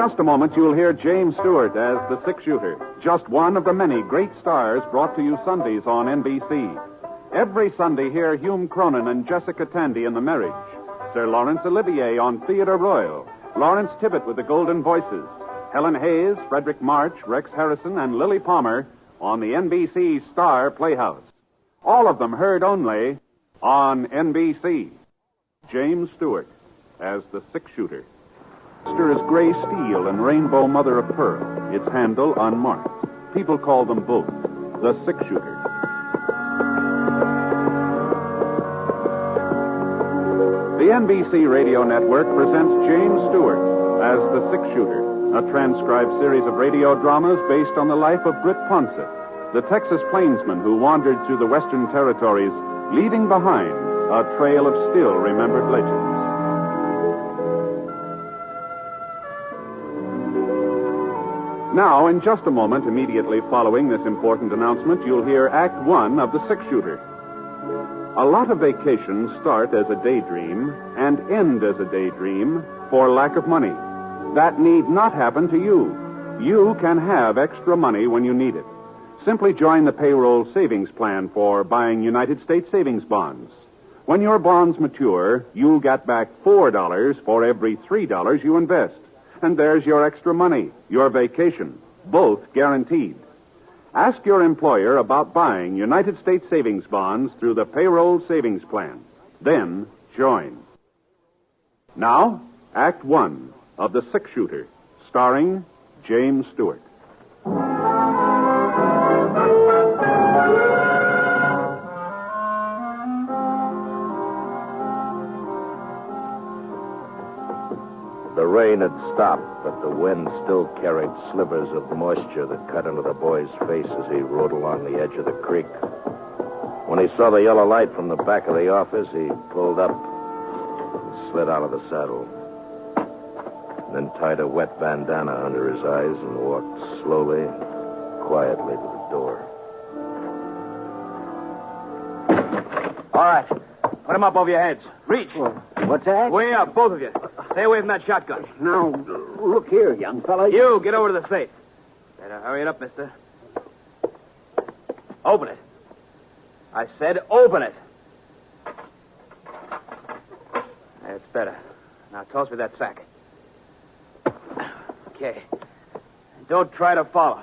just a moment, you'll hear James Stewart as the six-shooter, just one of the many great stars brought to you Sundays on NBC. Every Sunday, hear Hume Cronin and Jessica Tandy in The Marriage, Sir Laurence Olivier on Theatre Royal, Lawrence Tibbett with the Golden Voices, Helen Hayes, Frederick March, Rex Harrison, and Lily Palmer on the NBC Star Playhouse. All of them heard only on NBC. James Stewart as the six-shooter. Sister is gray steel and rainbow mother of pearl. Its handle unmarked. People call them both the six-shooter. The NBC Radio Network presents James Stewart as the six-shooter, a transcribed series of radio dramas based on the life of Britt Ponsett, the Texas plainsman who wandered through the Western Territories, leaving behind a trail of still-remembered legends. Now, in just a moment, immediately following this important announcement, you'll hear Act One of The Six-Shooter. A lot of vacations start as a daydream and end as a daydream for lack of money. That need not happen to you. You can have extra money when you need it. Simply join the payroll savings plan for buying United States savings bonds. When your bonds mature, you'll get back $4 for every $3 you invest. And there's your extra money, your vacation, both guaranteed. Ask your employer about buying United States savings bonds through the payroll savings plan. Then join. Now, Act One of The Six-Shooter, starring James Stewart. The rain had stopped, but the wind still carried slivers of moisture that cut into the boy's face as he rode along the edge of the creek. When he saw the yellow light from the back of the office, he pulled up and slid out of the saddle. Then tied a wet bandana under his eyes and walked slowly, quietly to the door. All right. Put them up over your heads. Reach. What's that? Way up, both of you. Stay away from that shotgun. Now, look here, young fella. You, get over to the safe. Better hurry it up, mister. Open it. I said open it. That's better. Now toss me that sack. Okay. Don't try to follow.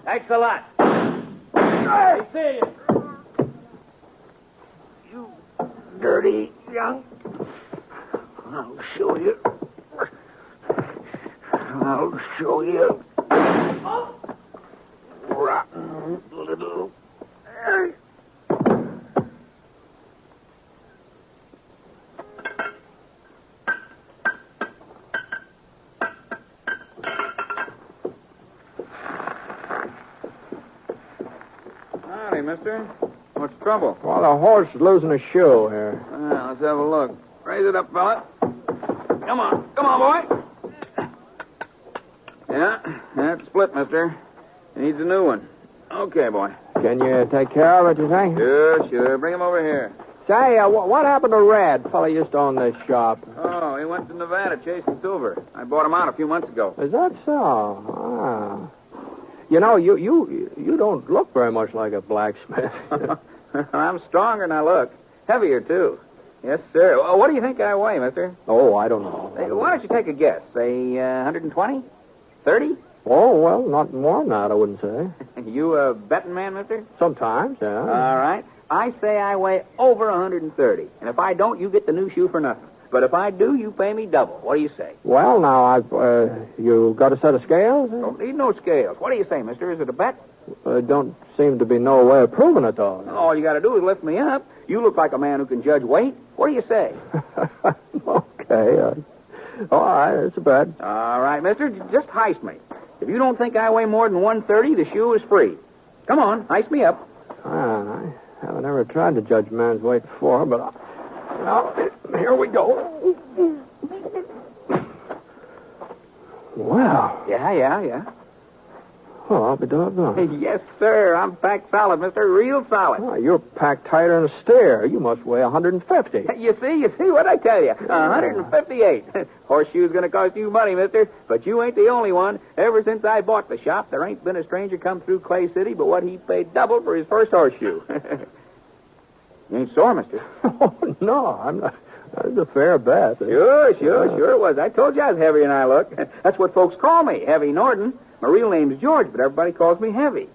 Thanks a lot. I see you. Dirty young. I'll show you. I'll show you. Rotten little. Howdy, mister. What's the trouble? Well, the horse is losing a shoe here. Well, let's have a look. Raise it up, fella. Come on, boy. Yeah, that's split, mister. He needs a new one. Okay, boy. Can you take care of it, you think? Sure. Bring him over here. Say, what happened to Red? Fellow used to own this shop. Oh, he went to Nevada chasing silver. I bought him out a few months ago. Is that so? Ah. You know, you don't look very much like a blacksmith. I'm stronger than I look. Heavier, too. Yes, sir. Well, what do you think I weigh, mister? Oh, I don't know. Hey, why don't you take a guess? Say 120? 30? Oh, well, not more than that, I wouldn't say. You a betting man, mister? Sometimes, yeah. All right. I say I weigh over 130. And if I don't, you get the new shoe for nothing. But if I do, you pay me double. What do you say? Well, now, you got a set of scales? Don't need no scales. What do you say, mister? Is it a bet? Don't seem to be no way of proving it, though. All you got to do is lift me up. You look like a man who can judge weight. What do you say? Okay. All right, it's a bet. All right, mister. Just heist me. If you don't think I weigh more than 130, the shoe is free. Come on, heist me up. I haven't ever tried to judge a man's weight before, but well, here we go. Wow. Yeah. Well, I'll be doggone. Yes, sir. I'm packed solid, mister. Real solid. Oh, you're packed tighter than a steer. You must weigh 150. You see what I tell you? 158. Horseshoe's going to cost you money, mister. But you ain't the only one. Ever since I bought the shop, there ain't been a stranger come through Clay City but what he paid double for his first horseshoe. You ain't sore, mister? Oh, no, I'm not. That's a fair bet. Sure it was. I told you I was heavier than I look. That's what folks call me, Heavy Norton. My real name's George, but everybody calls me Heavy.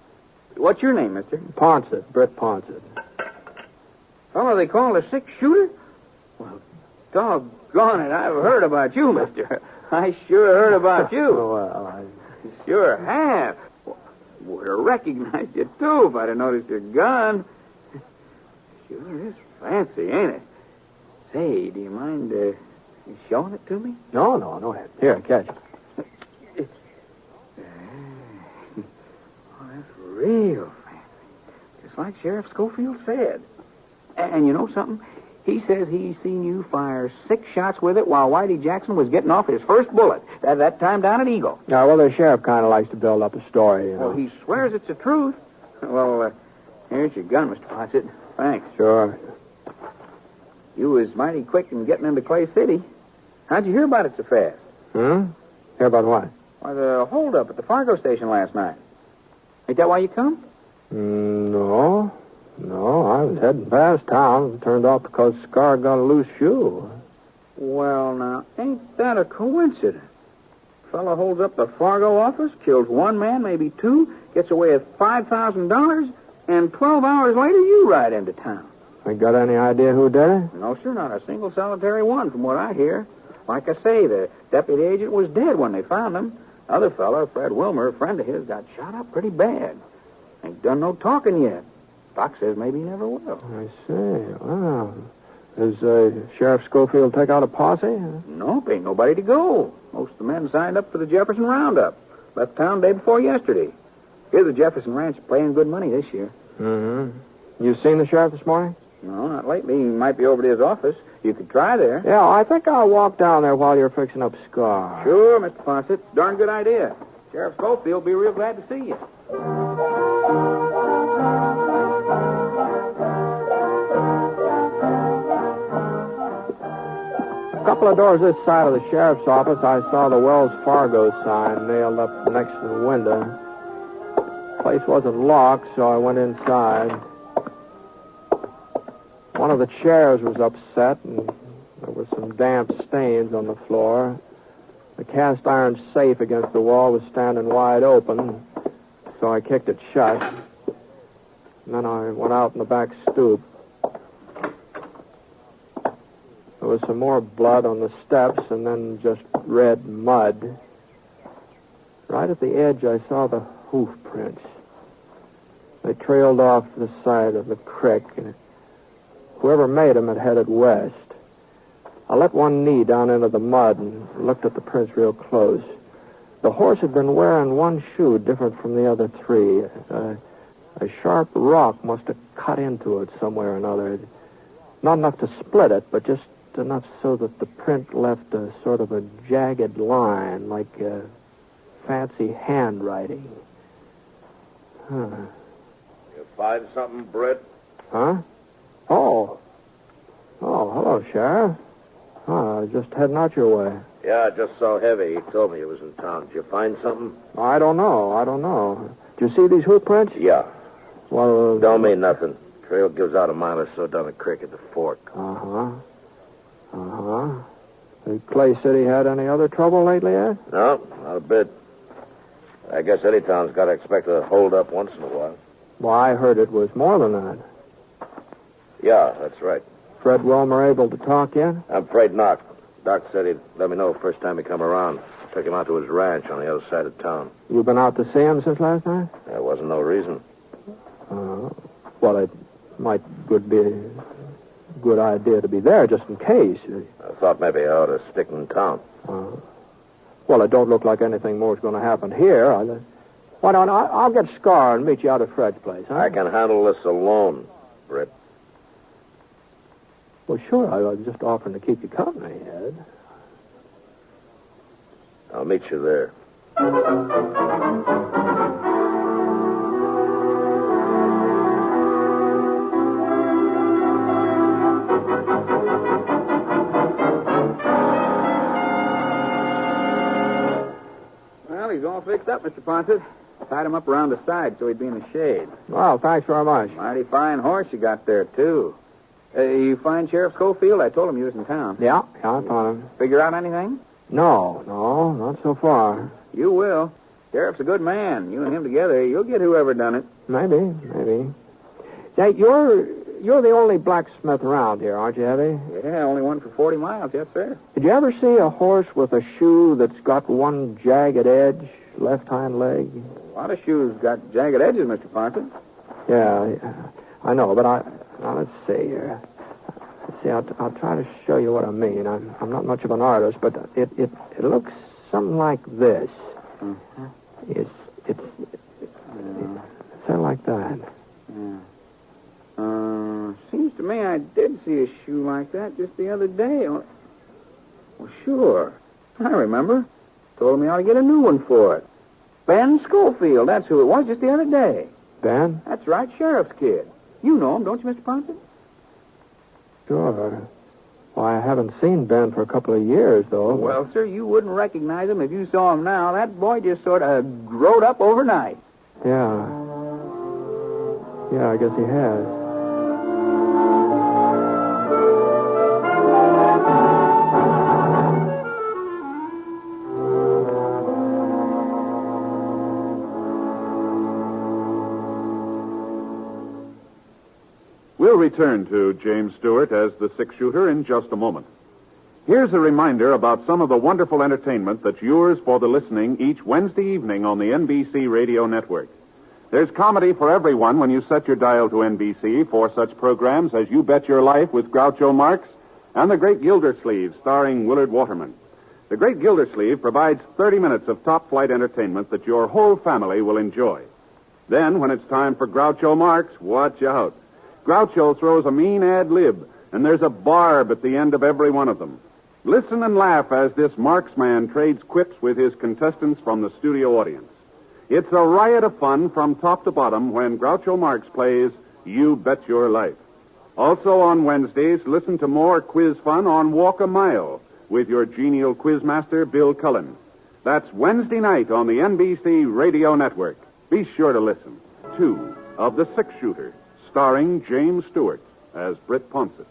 What's your name, mister? Ponsett, Britt Ponsett. Oh, they call a six-shooter? Well, doggone it, I've heard about you, mister. I sure heard about you. Well, I sure have. Would have recognized you, too, if I'd have noticed your gun. Sure is fancy, ain't it? Say, do you mind showing it to me? No. Here, catch it. Oh, that's real fancy. Just like Sheriff Scofield said. And you know something? He says he's seen you fire 6 shots with it while Whitey Jackson was getting off his first bullet. That time down at Eagle. Yeah, well, the sheriff kind of likes to build up a story, you know. Well, he swears it's the truth. Well, here's your gun, Mr. Fawcett. Thanks. Sure. You was mighty quick in getting into Clay City. How'd you hear about it so fast? Hear about what? Why, the holdup at the Fargo station last night. Ain't that why you come? No, I was heading past town. Turned off because Scar got a loose shoe. Well, now, ain't that a coincidence? Fellow holds up the Fargo office, kills one man, maybe 2, gets away with $5,000, and 12 hours later you ride into town. You got any idea who did it? No, sir, not a single solitary one from what I hear. Like I say, the deputy agent was dead when they found him. Other fellow, Fred Wilmer, a friend of his, got shot up pretty bad. Ain't done no talking yet. Doc says maybe he never will. I see. Wow. Does Sheriff Scofield take out a posse? Nope, ain't nobody to go. Most of the men signed up for the Jefferson Roundup. Left town day before yesterday. Hear the Jefferson Ranch paying good money this year. Mm-hmm. You seen the sheriff this morning? No, not lately. He might be over to his office. You could try there. Yeah, I think I'll walk down there while you're fixing up Scar. Sure, Mr. Fawcett. Darn good idea. Sheriff Scofield will be real glad to see you. A couple of doors this side of the sheriff's office, I saw the Wells Fargo sign nailed up next to the window. The place wasn't locked, so I went inside. One of the chairs was upset, and there were some damp stains on the floor. The cast-iron safe against the wall was standing wide open, so I kicked it shut. And then I went out in the back stoop. There was some more blood on the steps, and then just red mud. Right at the edge, I saw the hoof prints. They trailed off the side of the creek, and whoever made them had headed west. I let one knee down into the mud and looked at the prints real close. The horse had been wearing one shoe different from the other 3. A sharp rock must have cut into it somewhere or another. Not enough to split it, but just enough so that the print left a sort of a jagged line, like fancy handwriting. You find something, Britt? Huh? Oh, hello, Sheriff. I was just heading out your way. Yeah, I just saw Heavy. He told me he was in town. Did you find something? I don't know. Did you see these hoof prints? Yeah. Well, Don't mean nothing. Trail gives out a mile or so down the creek at the fork. Has Clay City had any other trouble lately, Ed? No, not a bit. I guess any town's got to expect a hold-up once in a while. Well, I heard it was more than that. Yeah, that's right. Fred Wilmer able to talk yet? I'm afraid not. Doc said he'd let me know the first time he come around. Took him out to his ranch on the other side of town. You been out to see him since last night? There wasn't no reason. Well, it might be a good idea to be there just in case. I thought maybe I ought to stick in town. Well, it don't look like anything more is going to happen here. Why don't I'll get Scar and meet you out at Fred's place, huh? I can handle this alone, Britt. Well, sure. I was just offering to keep you company, Ed. I'll meet you there. all fixed up, Mr. Ponset. Tied him up around the side so he'd be in the shade. Well, thanks very much. Mighty fine horse you got there, too. You find Sheriff Scofield? I told him you was in town. Yeah, I found him. Figure out anything? No, not so far. You will. Sheriff's a good man. You and him together, you'll get whoever done it. Maybe. Say, you're the only blacksmith around here, aren't you, Heavy? Yeah, only one for 40 miles, yes, sir. Did you ever see a horse with a shoe that's got one jagged edge, left hind leg? A lot of shoes got jagged edges, Mr. Ponset. Yeah, I know, but now let's see here. Let's see, I'll try to show you what I mean. I'm not much of an artist, but it looks something like this. Mm-hmm. It's sort of like that. Yeah. Seems to me I did see a shoe like that just the other day. Well, sure. I remember. Told me I ought to get a new one for it. Ben Scofield, that's who it was just the other day. Ben? That's right, sheriff's kid. You know him, don't you, Mr. Ponset? Sure. Well, I haven't seen Ben for a couple of years, though. Well, sir, you wouldn't recognize him if you saw him now. That boy just sort of growed up overnight. Yeah. Yeah, I guess he has. We'll return to James Stewart as the six-shooter in just a moment. Here's a reminder about some of the wonderful entertainment that's yours for the listening each Wednesday evening on the NBC radio network. There's comedy for everyone when you set your dial to NBC for such programs as You Bet Your Life with Groucho Marx and The Great Gildersleeve starring Willard Waterman. The Great Gildersleeve provides 30 minutes of top-flight entertainment that your whole family will enjoy. Then, when it's time for Groucho Marx, watch out. Groucho throws a mean ad lib, and there's a barb at the end of every one of them. Listen and laugh as this Marxman trades quips with his contestants from the studio audience. It's a riot of fun from top to bottom when Groucho Marx plays You Bet Your Life. Also on Wednesdays, listen to more quiz fun on Walk a Mile with your genial quizmaster, Bill Cullen. That's Wednesday night on the NBC Radio Network. Be sure to listen. 2 of The Six-Shooter, starring James Stewart as Britt Ponset.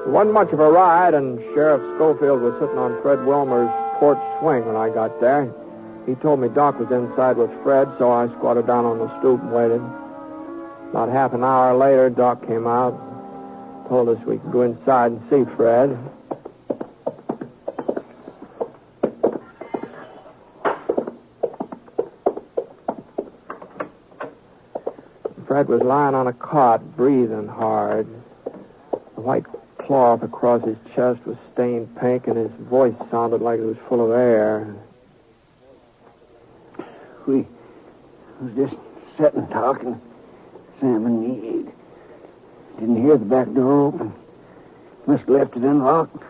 It wasn't much of a ride, and Sheriff Scofield was sitting on Fred Wilmer's porch swing when I got there. He told me Doc was inside with Fred, so I squatted down on the stoop and waited. About half an hour later, Doc came out, told us we could go inside and see Fred. Fred was lying on a cot, breathing hard. The white cloth across his chest was stained pink, and his voice sounded like it was full of air. We was just sitting talking, Sam and me. Didn't hear the back door open. Must have left it unlocked.